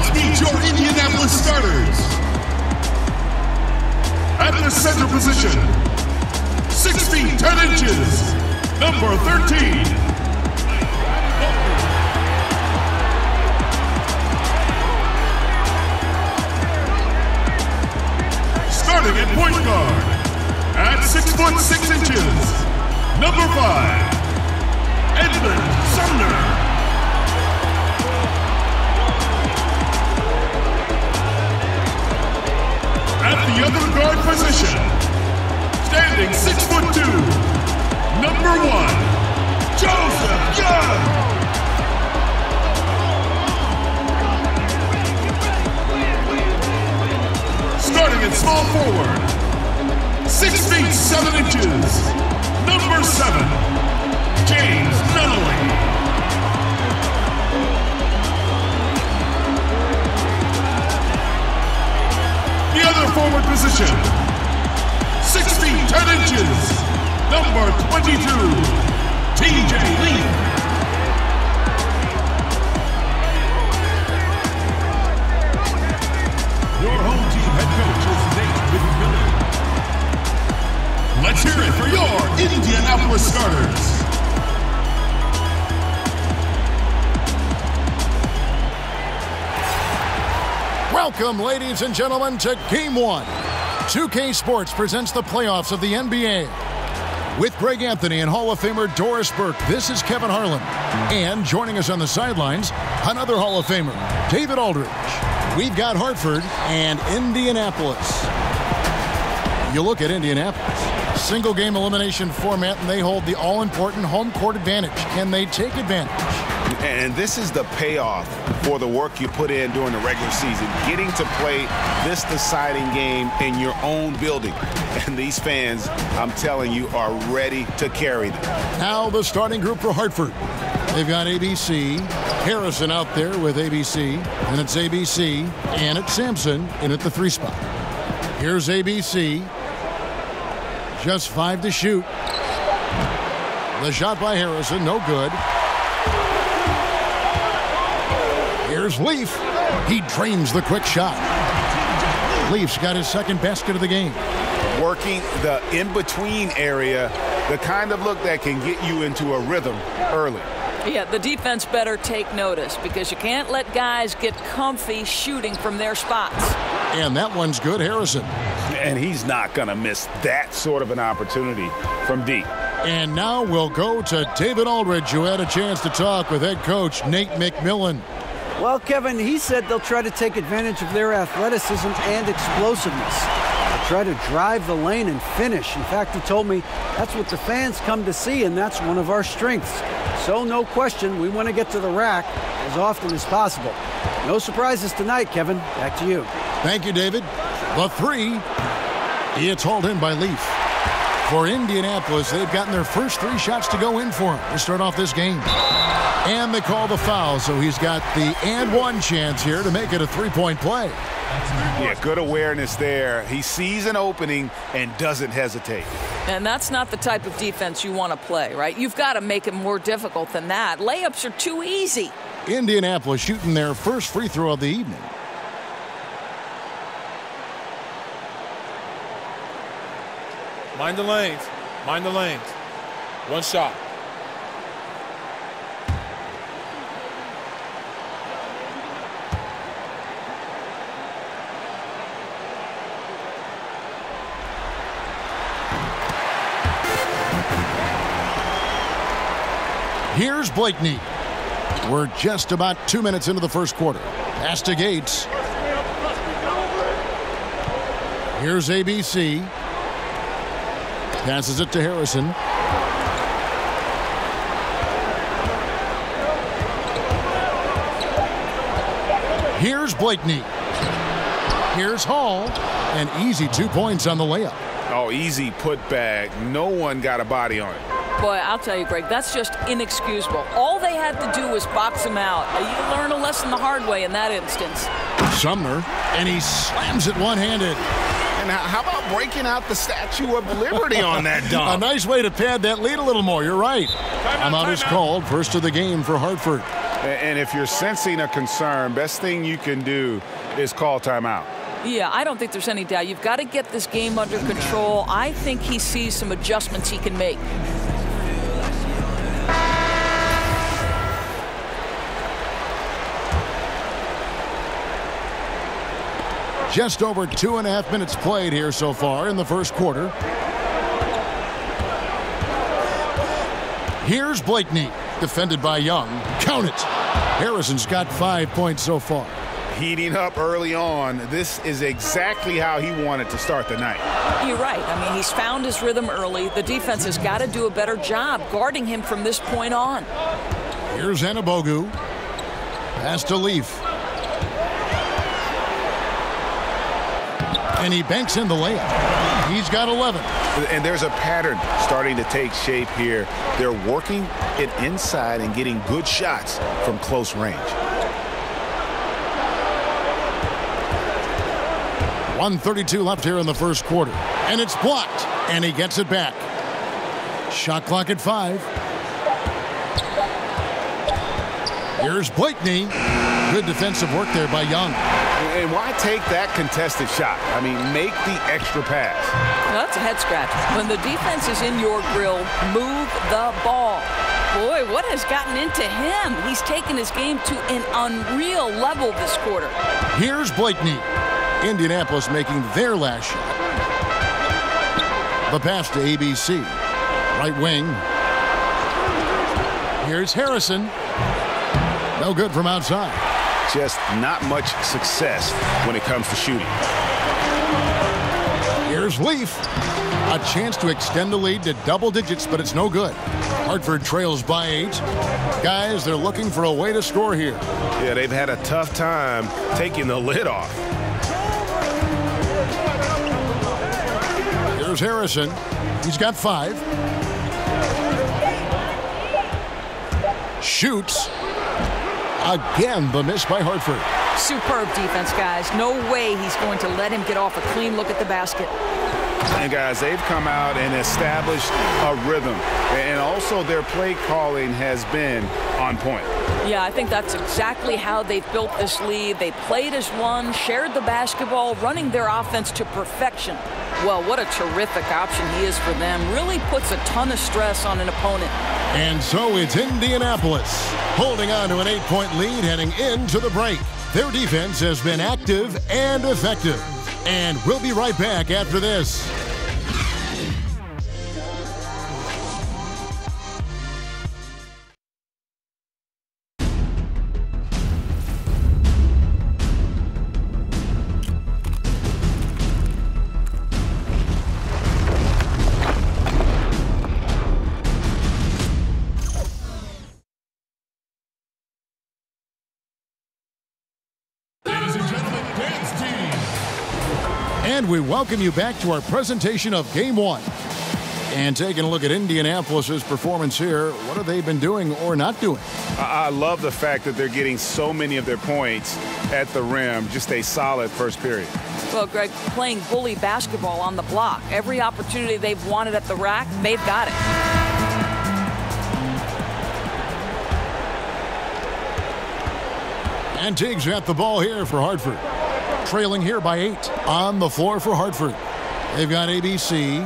Let's meet your Indianapolis starters. At the center position, 6 feet 10 inches, number 13. Starting at point guard, at 6 foot 6 inches, number 5, Edmund Sumner. At the other guard position, standing 6 foot 2, number 1, Joseph Young. Starting at small forward, 6 feet 7 inches, number 7, James Nunnally. The other forward position, 6 feet 10 inches, number 22, TJ Leaf. Your home team head coach is Nate McMillan. Let's hear it for your Indianapolis starters. Welcome, ladies and gentlemen, to Game 1. 2K Sports presents the playoffs of the NBA. With Greg Anthony and Hall of Famer Doris Burke, this is Kevin Harlan. And joining us on the sidelines, another Hall of Famer, David Aldridge. We've got Hartford and Indianapolis. You look at Indianapolis, single-game elimination format, and they hold the all-important home court advantage. Can they take advantage? And this is the payoff for the work you put in during the regular season, getting to play this deciding game in your own building. And these fans, I'm telling you, are ready to carry them. Now the starting group for Hartford. They've got ABC, Harrison out there with ABC, and it's ABC, and it's Sampson in at the 3 spot. Here's ABC, just 5 to shoot. The shot by Harrison, no good. Here's Leaf. He drains the quick shot. Leaf's got his second basket of the game. Working the in-between area, the kind of look that can get you into a rhythm early. Yeah, the defense better take notice because you can't let guys get comfy shooting from their spots. And that one's good, Harrison. And he's not going to miss that sort of an opportunity from deep. And now we'll go to David Aldridge, who had a chance to talk with head coach Nate McMillan. Well, Kevin, he said they'll try to take advantage of their athleticism and explosiveness. They'll try to drive the lane and finish. In fact, he told me that's what the fans come to see, and that's one of our strengths. So, no question, we want to get to the rack as often as possible. No surprises tonight, Kevin. Back to you. Thank you, David. The 3, it's hauled in by Leaf. For Indianapolis, they've gotten their first 3 shots to go in for him to start off this game. And they call the foul, so he's got the and 1 chance here to make it a 3-point play. Yeah, good awareness there. He sees an opening and doesn't hesitate. And that's not the type of defense you want to play, right? You've got to make it more difficult than that. Layups are too easy. Indianapolis shooting their first free throw of the evening. Mind the lanes. Mind the lanes. 1 shot. Here's Blakeney. We're just about 2 minutes into the first quarter. Pass to Gates. Here's ABC. Passes it to Harrison. Here's Blakeney. Here's Hall. An easy 2 points on the layup. Oh, easy putback. No one got a body on it. Boy, I'll tell you, Greg, that's just inexcusable. All they had to do was box him out. You learn a lesson the hard way in that instance. Sumner, and he slams it one-handed. And how about breaking out the Statue of Liberty on that dunk? A nice way to pad that lead a little more. You're right. Timeout is called. First of the game for Hartford. And if you're sensing a concern, best thing you can do is call timeout. Yeah, I don't think there's any doubt. You've got to get this game under control. I think he sees some adjustments he can make. Just over 2.5 minutes played here so far in the first quarter. Here's Blakeney, defended by Young. Count it. Harrison's got 5 points so far. Heating up early on. This is exactly how he wanted to start the night. You're right. I mean, he's found his rhythm early. The defense has got to do a better job guarding him from this point on. Here's Anabogu. Pass to Leaf. And he banks in the layup. He's got 11. And there's a pattern starting to take shape here. They're working it inside and getting good shots from close range. 1:32 left here in the first quarter. And it's blocked. And he gets it back. Shot clock at 5. Here's Blakeney. Good defensive work there by Young. And why take that contested shot? I mean, make the extra pass. Well, that's a head scratch. When the defense is in your grill, move the ball. Boy, what has gotten into him? He's taken his game to an unreal level this quarter. Here's Blakeney. Indianapolis making their last shot. The pass to ABC. Right wing. Here's Harrison. No good from outside. Just not much success when it comes to shooting. Here's Leaf. A chance to extend the lead to double digits, but it's no good. Hartford trails by 8. Guys, they're looking for a way to score here. Yeah, they've had a tough time taking the lid off. Here's Harrison. He's got 5. Shoots. Again, the miss by Hartford. Superb defense, guys. No way he's going to let him get off a clean look at the basket. And, guys, they've come out and established a rhythm. And also their play calling has been on point. Yeah, I think that's exactly how they've built this lead. They played as one, shared the basketball, running their offense to perfection. Well, what a terrific option he is for them. Really puts a ton of stress on an opponent. And so it's Indianapolis holding on to an 8-point lead heading into the break. Their defense has been active and effective. And we'll be right back after this. And we welcome you back to our presentation of Game 1. And taking a look at Indianapolis's performance here, what have they been doing or not doing? I love the fact that they're getting so many of their points at the rim. Just a solid first period. Well, Greg, playing bully basketball on the block. Every opportunity they've wanted at the rack, they've got it. And Teague's got the ball here for Hartford. Trailing here by 8 on the floor for Hartford. They've got ABC.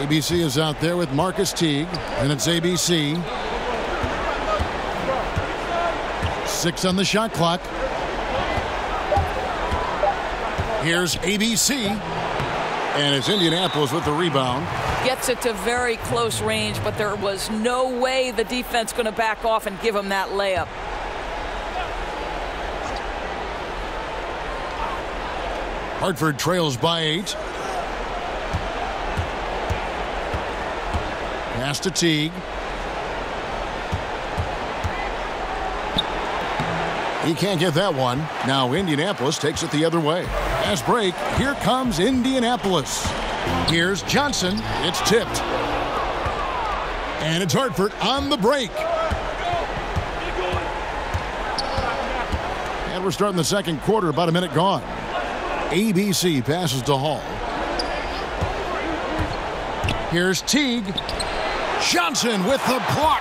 ABC is out there with Marcus Teague, and it's ABC. 6 on the shot clock. Here's ABC, and it's Indianapolis with the rebound. Gets it to very close range, but there was no way the defense going to back off and give him that layup. Hartford trails by 8. Pass to Teague. He can't get that one. Now Indianapolis takes it the other way. Fast break. Here comes Indianapolis. Here's Johnson. It's tipped. And it's Hartford on the break. And we're starting the second quarter, about a minute gone. ABC passes to Hall. Here's Teague. Johnson with the block.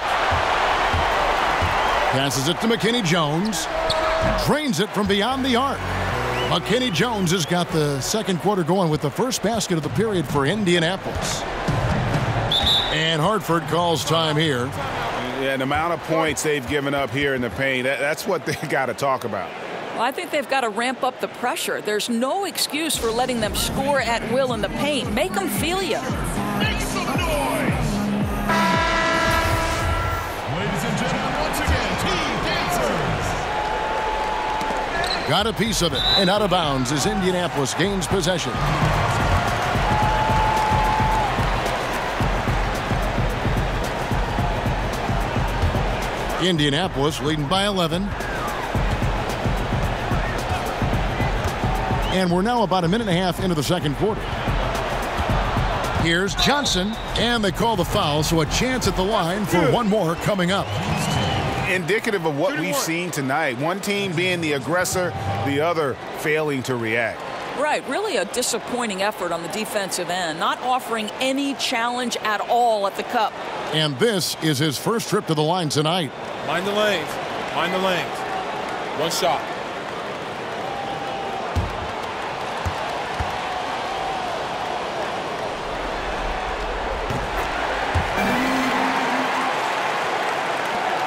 Passes it to McKinney Jones. Drains it from beyond the arc. McKinney Jones has got the second quarter going with the first basket of the period for Indianapolis. And Hartford calls time here. Yeah, the amount of points they've given up here in the paint, that's what they got to talk about. Well, I think they've got to ramp up the pressure. There's no excuse for letting them score at will in the paint. Make them feel you. Make some noise! Ladies and gentlemen, once again, Team Dancers. Got a piece of it, and out of bounds as Indianapolis gains possession. Indianapolis leading by 11. And we're now about a minute and a half into the second quarter. Here's Johnson, and they call the foul, so a chance at the line for one more coming up. Indicative of what we've seen tonight. One team being the aggressor, the other failing to react. Right, really a disappointing effort on the defensive end, not offering any challenge at all at the cup. And this is his first trip to the line tonight. Mind the lanes. Mind the lanes. One shot.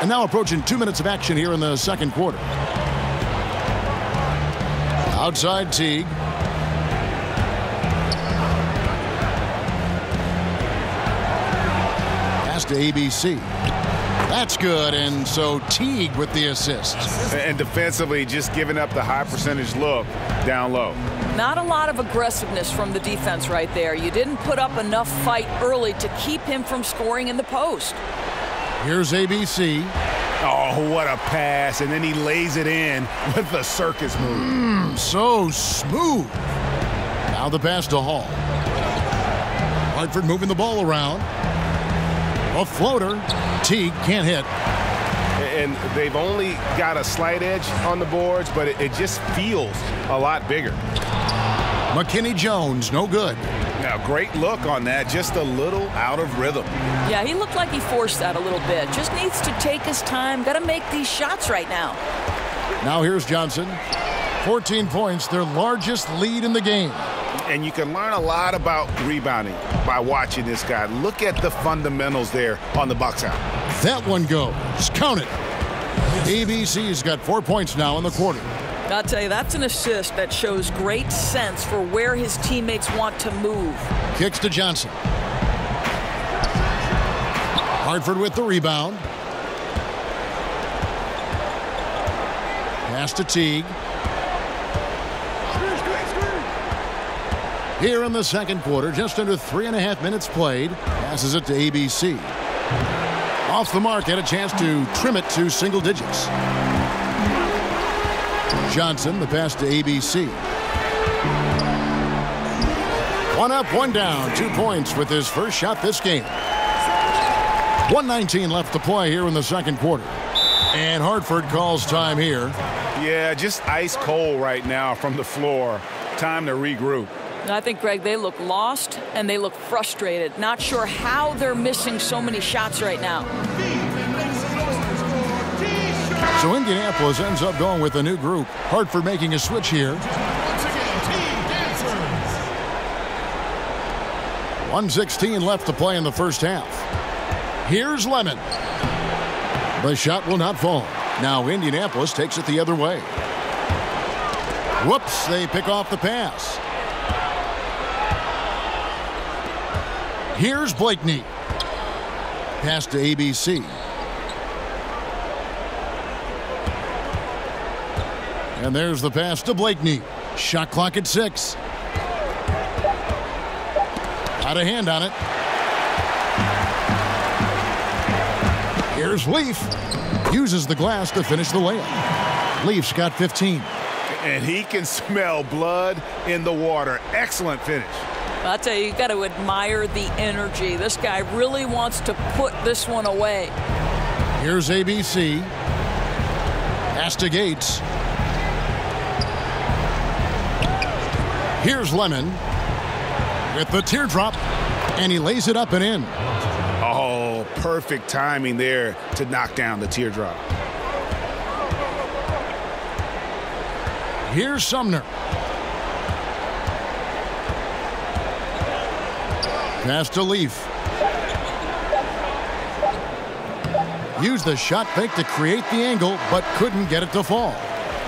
And now approaching 2 minutes of action here in the second quarter. Outside Teague. Pass to ABC. That's good, and so Teague with the assist. And defensively, just giving up the high percentage look down low. Not a lot of aggressiveness from the defense right there. You didn't put up enough fight early to keep him from scoring in the post. Here's ABC. Oh, what a pass. And then he lays it in with the circus move. So smooth. Now the pass to Hall. Hartford moving the ball around. A floater. Teague can't hit. And they've only got a slight edge on the boards, but it just feels a lot bigger. McKinney Jones, no good. Now, great look on that, just a little out of rhythm. Yeah, he looked like he forced that a little bit. Just needs to take his time. Got to make these shots right now. Now here's Johnson. 14 points, their largest lead in the game. And you can learn a lot about rebounding by watching this guy. Look at the fundamentals there on the box out. That one goes. Count it. ABC's got 4 points now in the quarter. I'll tell you, that's an assist that shows great sense for where his teammates want to move. Kicks to Johnson. Hartford with the rebound. Pass to Teague. Here in the second quarter, just under 3.5 minutes played. Passes it to ABC. Off the mark, had a chance to trim it to single digits. Johnson, the pass to ABC. One up, one down. 2 points with his first shot this game. 1:19 left to play here in the second quarter. And Hartford calls time here. Yeah, just ice cold right now from the floor. Time to regroup. I think, Greg, they look lost and they look frustrated. Not sure how they're missing so many shots right now. So Indianapolis ends up going with a new group. Hartford making a switch here. Once again, Team Dancers. 1:16 left to play in the first half. Here's Lemon. The shot will not fall. Now Indianapolis takes it the other way. Whoops, they pick off the pass. Here's Blakeney. Pass to ABC. And there's the pass to Blakeney. Shot clock at 6. Got a hand on it. Here's Leaf. Uses the glass to finish the layup. Leaf's got 15. And he can smell blood in the water. Excellent finish. I'll tell you, you got to admire the energy. This guy really wants to put this one away. Here's ABC. Pass to Gates. Here's Lemon with the teardrop, and he lays it up and in. Oh, perfect timing there to knock down the teardrop. Here's Sumner. Pass to Leaf. Used the shot fake to create the angle, but couldn't get it to fall.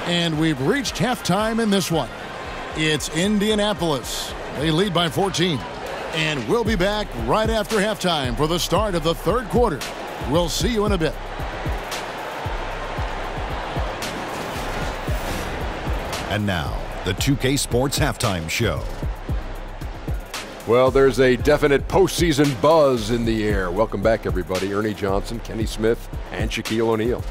And we've reached halftime in this one. It's Indianapolis. They lead by 14. And we'll be back right after halftime for the start of the third quarter. We'll see you in a bit. And now, the 2K Sports Halftime Show. Well, there's a definite postseason buzz in the air. Welcome back, everybody. Ernie Johnson, Kenny Smith, and Shaquille O'Neal.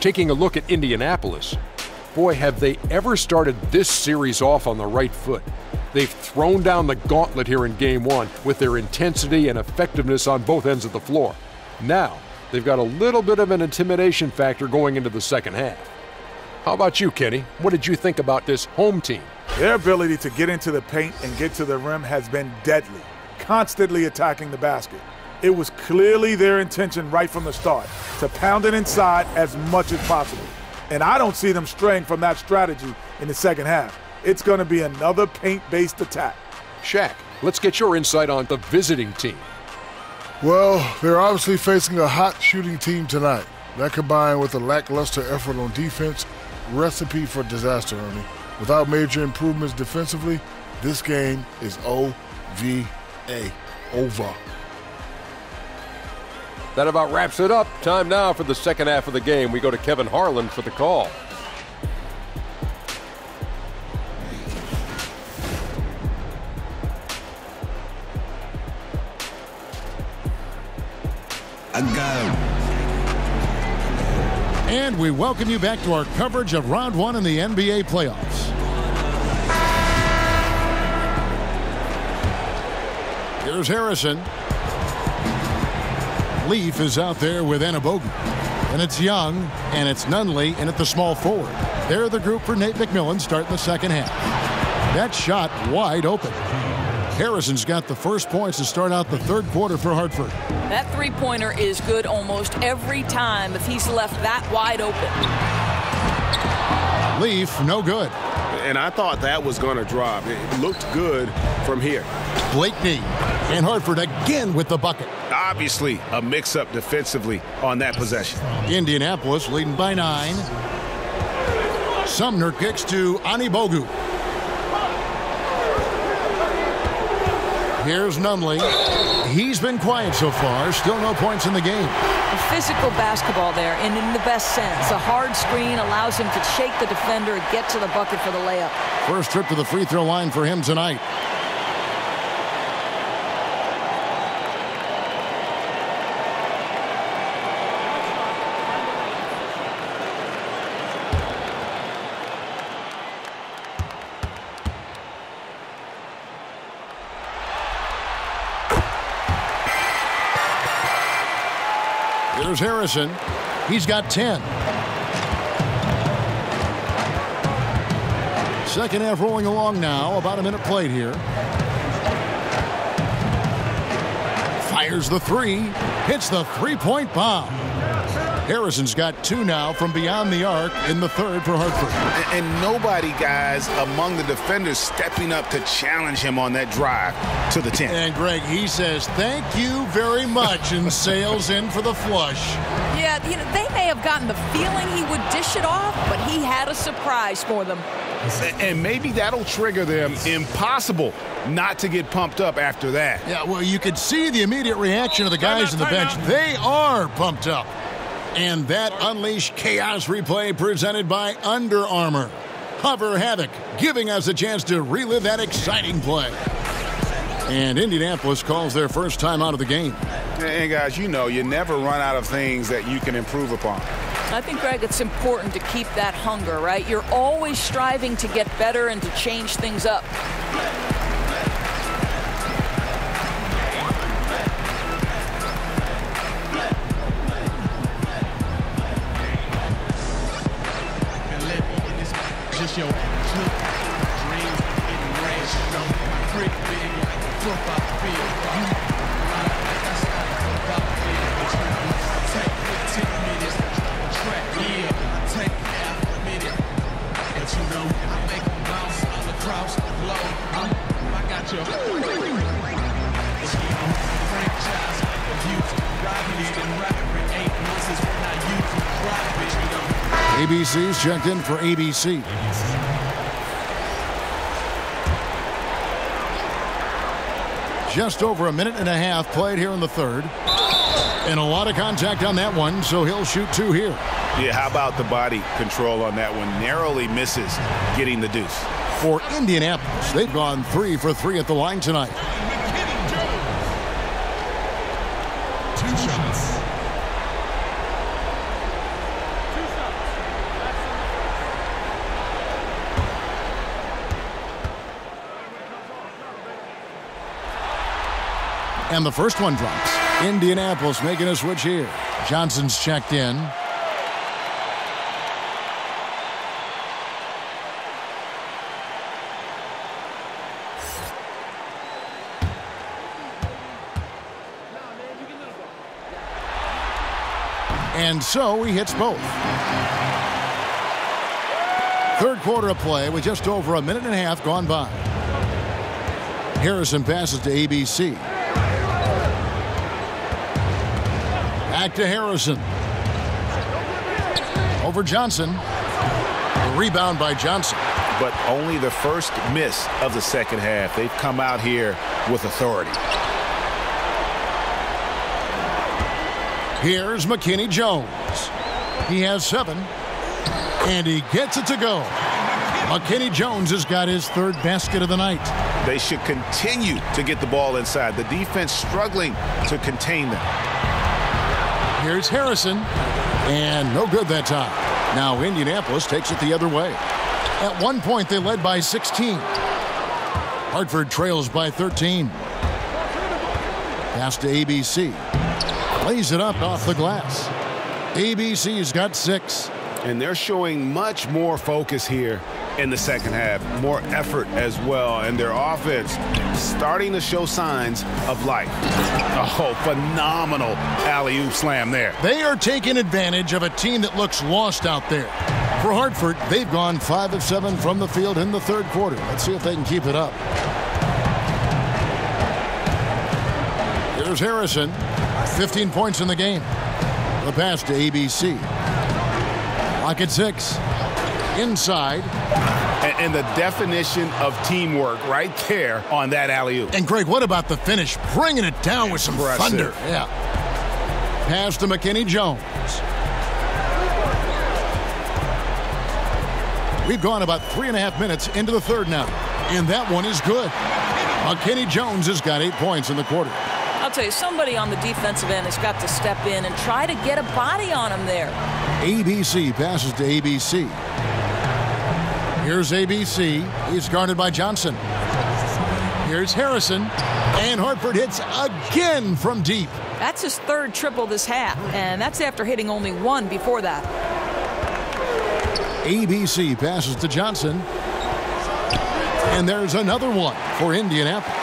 Taking a look at Indianapolis, boy, have they ever started this series off on the right foot. They've thrown down the gauntlet here in Game 1 with their intensity and effectiveness on both ends of the floor. Now, they've got a little bit of an intimidation factor going into the second half. How about you, Kenny? What did you think about this home team? Their ability to get into the paint and get to the rim has been deadly, constantly attacking the basket. It was clearly their intention right from the start to pound it inside as much as possible. And I don't see them straying from that strategy in the second half. It's going to be another paint-based attack. Shaq, let's get your insight on the visiting team. Well, they're obviously facing a hot shooting team tonight. That combined with a lackluster effort on defense, recipe for disaster, Ernie. Without major improvements defensively, this game is O-V-A, over. That about wraps it up. Time now for the second half of the game. We go to Kevin Harlan for the call. And we welcome you back to our coverage of Round 1 in the NBA playoffs. Here's Harrison. Leaf is out there with Anabogu. And it's Young, and it's Nunley in at the small forward. They're the group for Nate McMillan starting the second half. That shot wide open. Harrison's got the first points to start out the third quarter for Hartford. That three-pointer is good almost every time if he's left that wide open. Leaf, no good. And I thought that was going to drop. It looked good from here. Blakeney and Hartford again with the bucket. Obviously, a mix-up defensively on that possession. Indianapolis leading by 9. Sumner kicks to Anibogu. Here's Nunley. He's been quiet so far. Still no points in the game. Physical basketball there, and in the best sense. A hard screen allows him to shake the defender and get to the bucket for the layup. First trip to the free throw line for him tonight. Here's Harrison. He's got 10. Second half rolling along now. About a minute played here. Fires the three. Hits the three-point bomb. Harrison's got 2 now from beyond the arc in the third for Hartford. And nobody, guys, among the defenders stepping up to challenge him on that drive to the 10. And Greg, he says, thank you very much, and sails in for the flush. Yeah, they may have gotten the feeling he would dish it off, but he had a surprise for them. And maybe that'll trigger them. Impossible not to get pumped up after that. Yeah, well, you could see the immediate reaction of the guys on the bench. They are pumped up. And that Unleash Chaos replay presented by Under Armour. Hover Havoc, giving us a chance to relive that exciting play. And Indianapolis calls their first time out of the game. And guys, you know, you never run out of things that you can improve upon. I think, Greg, it's important to keep that hunger, right? You're always striving to get better and to change things up. ABC's checked in for ABC. Just over a minute and a half played here in the third. And a lot of contact on that one, so he'll shoot 2 here. Yeah, how about the body control on that one? Narrowly misses getting the deuce. For Indianapolis, they've gone 3 for 3 at the line tonight. 2 shots. And the first one drops. Indianapolis making a switch here. Johnson's checked in. And so he hits both. Third quarter of play with just over a minute and a half gone by. Harrison passes to ABC. Back to Harrison. Over Johnson. A rebound by Johnson. But only the first miss of the second half. They've come out here with authority. Here's McKinney Jones. He has 7. And he gets it to go. McKinney Jones has got his 3rd basket of the night. They should continue to get the ball inside. The defense struggling to contain them. Here's Harrison. And no good that time. Now Indianapolis takes it the other way. At one point, they led by 16. Hartford trails by 13. Pass to ABC. Lays it up off the glass. ABC's got 6. And they're showing much more focus here in the second half. More effort as well. And their offense starting to show signs of life. Oh, phenomenal alley-oop slam there. They are taking advantage of a team that looks lost out there. For Hartford, they've gone 5 of 7 from the field in the third quarter. Let's see if they can keep it up. Here's Harrison. 15 points in the game. The pass to ABC. Lock at 6. Inside. And the definition of teamwork right there on that alley-oop. And Greg, what about the finish? Bringing it down with some thunder. Yeah. Pass to McKinney Jones. We've gone about 3.5 minutes into the third now. And that one is good. McKinney Jones has got 8 points in the quarter. I'll tell you, somebody on the defensive end has got to step in and try to get a body on him there. ABC passes to ABC. Here's ABC. He's guarded by Johnson. Here's Harrison. And Hartford hits again from deep. That's his 3rd triple this half, and that's after hitting only 1 before that. ABC passes to Johnson. And there's another one for Indianapolis.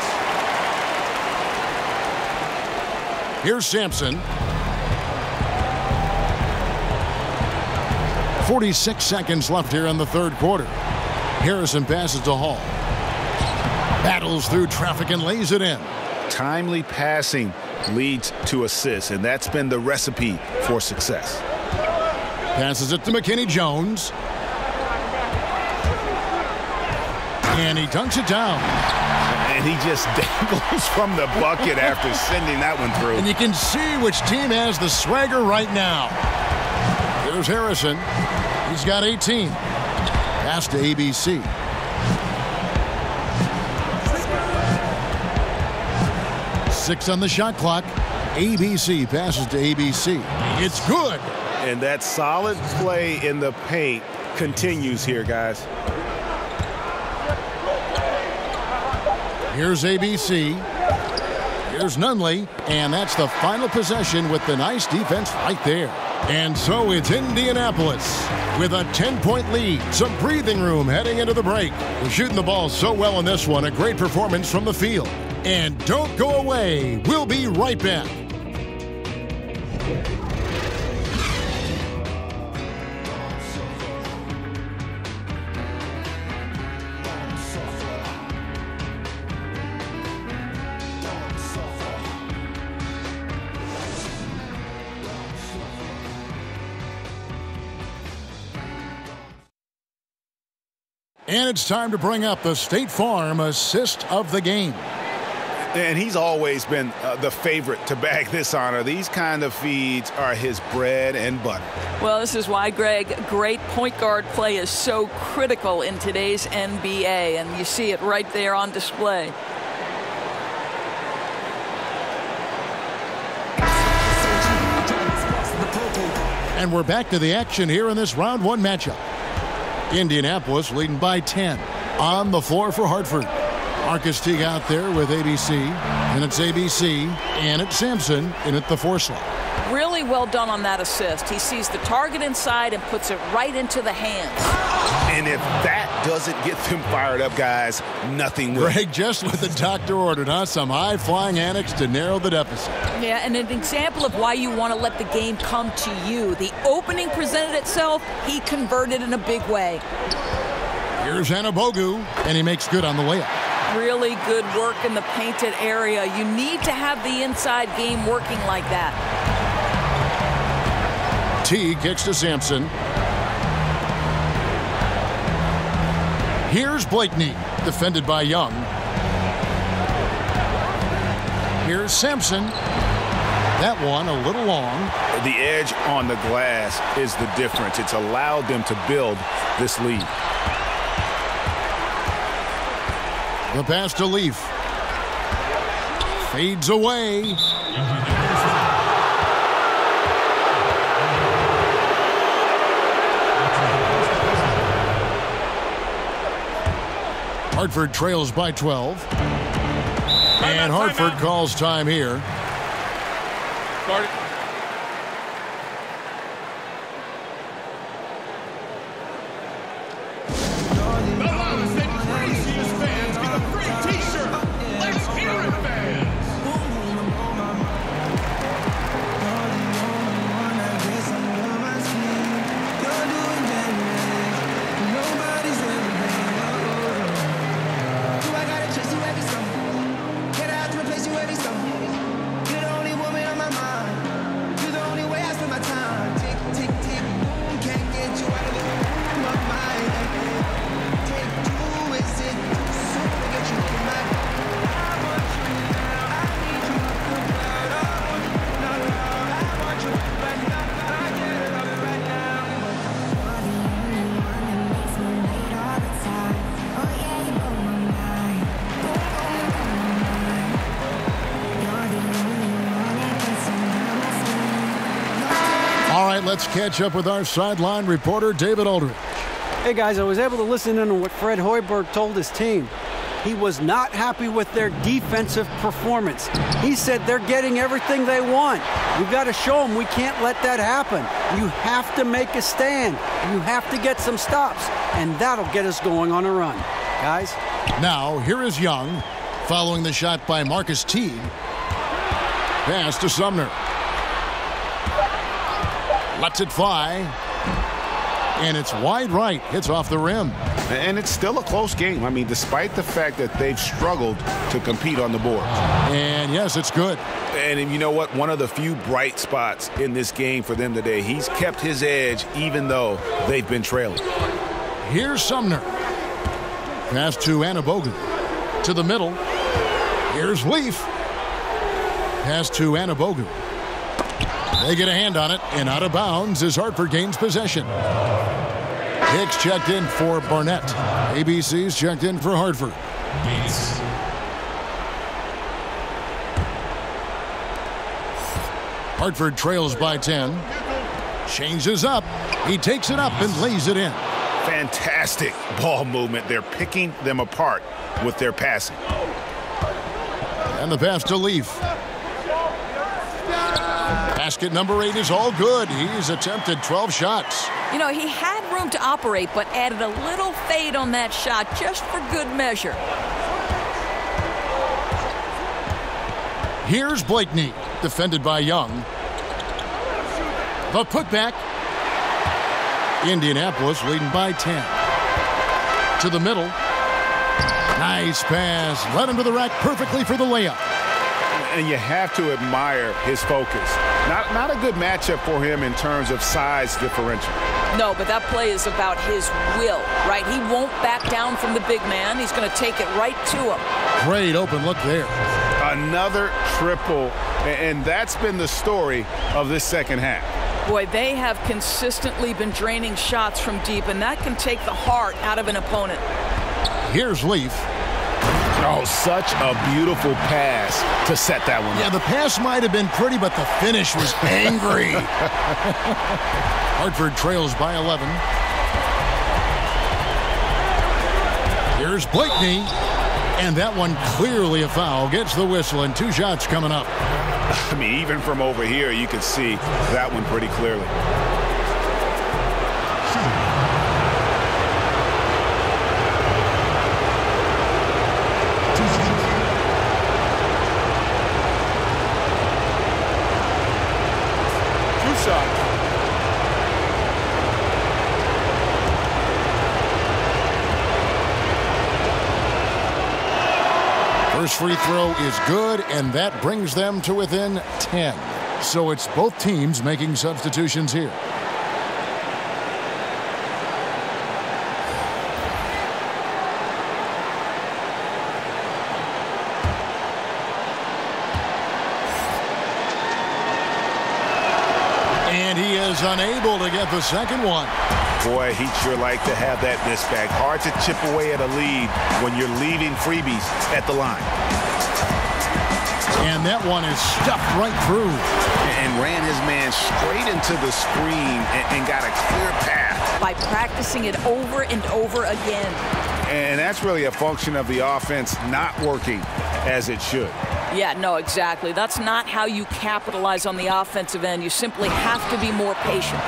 Here's Sampson. 46 seconds left here in the third quarter. Harrison passes to Hall. Battles through traffic and lays it in. Timely passing leads to assists, and that's been the recipe for success. Passes it to McKinney Jones. And he dunks it down. And he just dangles from the bucket after sending that one through. And you can see which team has the swagger right now. Here's Harrison. He's got 18. Pass to ABC. Six on the shot clock. ABC passes to ABC. It's good. And that solid play in the paint continues here, guys. Here's ABC. Here's Nunley. And that's the final possession with the nice defense right there. And so it's Indianapolis with a 10-point lead. Some breathing room heading into the break. We're shooting the ball so well in this one. A great performance from the field. And don't go away. We'll be right back. And it's time to bring up the State Farm assist of the game. And he's always been the favorite to bag this honor. These kind of feeds are his bread and butter. Well, this is why, Greg, great point guard play is so critical in today's NBA, and you see it right there on display. And we're back to the action here in this round one matchup. Indianapolis leading by 10 on the floor for Hartford. Marcus Teague out there with ABC, and it's ABC, and it's Sampson in at the 4 slot. Really well done on that assist. He sees the target inside and puts it right into the hands. And if that doesn't get them fired up, guys, nothing will. Greg, just what the doctor ordered, huh? Some high-flying antics to narrow the deficit. Yeah, and an example of why you want to let the game come to you. The opening presented itself, he converted in a big way. Here's Anabogu, and he makes good on the layup. Really good work in the painted area. You need to have the inside game working like that. T kicks to Sampson. Here's Blakeney, defended by Young. Here's Sampson. That one a little long. The edge on the glass is the difference. It's allowed them to build this lead. The pass to Leaf. Fades away. Hartford trails by 12. And Hartford calls time here. Start it. Let's catch up with our sideline reporter, David Aldridge. Hey, guys, I was able to listen in on what Fred Hoiberg told his team. He was not happy with their defensive performance. He said they're getting everything they want. We've got to show them we can't let that happen. You have to make a stand. You have to get some stops, and that'll get us going on a run. Guys? Now, here is Young, following the shot by Marcus Teague. Pass to Sumner. Lets it fly, and it's wide right. Hits off the rim. And it's still a close game. I mean, despite the fact that they've struggled to compete on the board. And yes, it's good. And you know what? One of the few bright spots in this game for them today. He's kept his edge even though they've been trailing. Here's Sumner. Pass to Anabogu. To the middle. Here's Leaf. Pass to Anabogu. They get a hand on it, and out of bounds as Hartford gains possession. Hicks checked in for Barnett. ABC's checked in for Hartford. Hartford trails by 10. Changes up. He takes it up and lays it in. Fantastic ball movement. They're picking them apart with their passing. And the pass to Leaf. Basket number 8 is all good. He's attempted 12 shots. You know, he had room to operate, but added a little fade on that shot just for good measure. Here's Blakeney, defended by Young. The putback. Indianapolis leading by 10. To the middle. Nice pass. Led him to the rack perfectly for the layup. And you have to admire his focus. Not a good matchup for him in terms of size differential. No, but that play is about his will, right? He won't back down from the big man. He's going to take it right to him. Great open look there. Another triple, and that's been the story of this second half. Boy, they have consistently been draining shots from deep, and that can take the heart out of an opponent. Here's Leaf. Oh, such a beautiful pass to set that one up. Yeah, the pass might have been pretty, but the finish was angry. Hartford trails by 11. Here's Blakeney. And that one clearly a foul. Gets the whistle, and 2 shots coming up. I mean, even from over here, you can see that one pretty clearly. First free throw is good, and that brings them to within 10. So it's both teams making substitutions here. And he is unable to get the second one. Boy, he'd sure like to have that misback. Hard to chip away at a lead when you're leaving freebies at the line. And that one is stuffed right through. And ran his man straight into the screen and got a clear path. By practicing it over and over again. And that's really a function of the offense not working as it should. Yeah, no, exactly. That's not how you capitalize on the offensive end. You simply have to be more patient.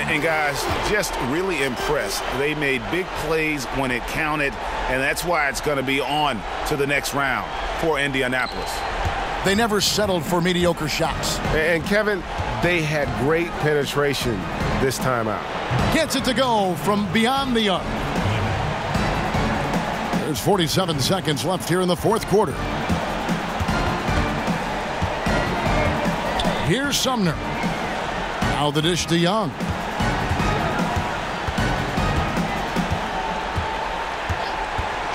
And guys, just really impressed. They made big plays when it counted, and that's why it's going to be on to the next round for Indianapolis. They never settled for mediocre shots. And Kevin, they had great penetration this time out. Gets it to go from beyond the arc. There's 47 seconds left here in the fourth quarter. Here's Sumner. Now the dish to Young.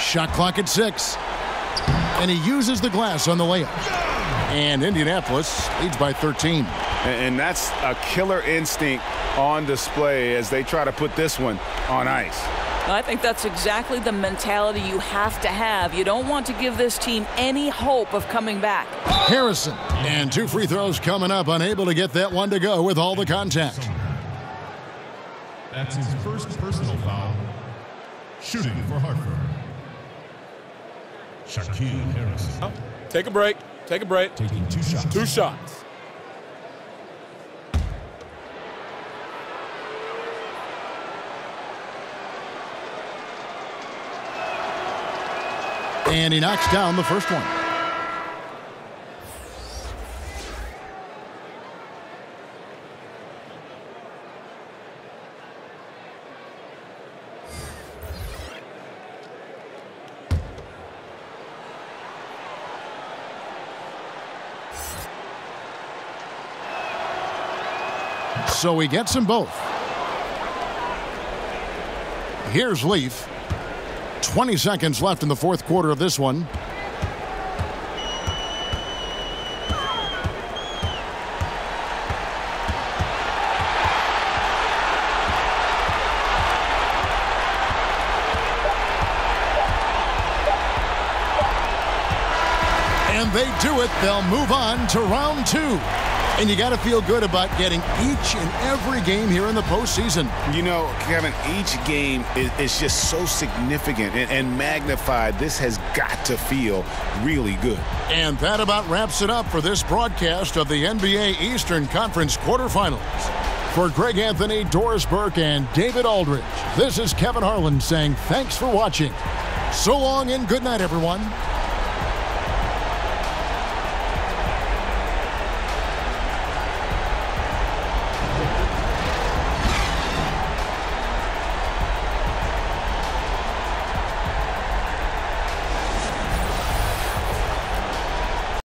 Shot clock at 6. And he uses the glass on the layup. And Indianapolis leads by 13. And that's a killer instinct on display as they try to put this one on ice. I think that's exactly the mentality you have to have. You don't want to give this team any hope of coming back. Harrison. And 2 free throws coming up. Unable to get that one to go with all the contact. That's his first personal foul. Shooting for Hartford. Shaquille Harrison. Take a break. Take a break. Taking 2 shots. 2 shots. And he knocks down the first one. So he gets them both. Here's Leaf. 20 seconds left in the fourth quarter of this one. And they do it. They'll move on to round 2. And you got to feel good about getting each and every game here in the postseason. You know, Kevin, each game is just so significant and magnified. This has got to feel really good. And that about wraps it up for this broadcast of the NBA Eastern Conference quarterfinals. For Greg Anthony, Doris Burke, and David Aldridge, this is Kevin Harlan saying thanks for watching. So long and good night, everyone.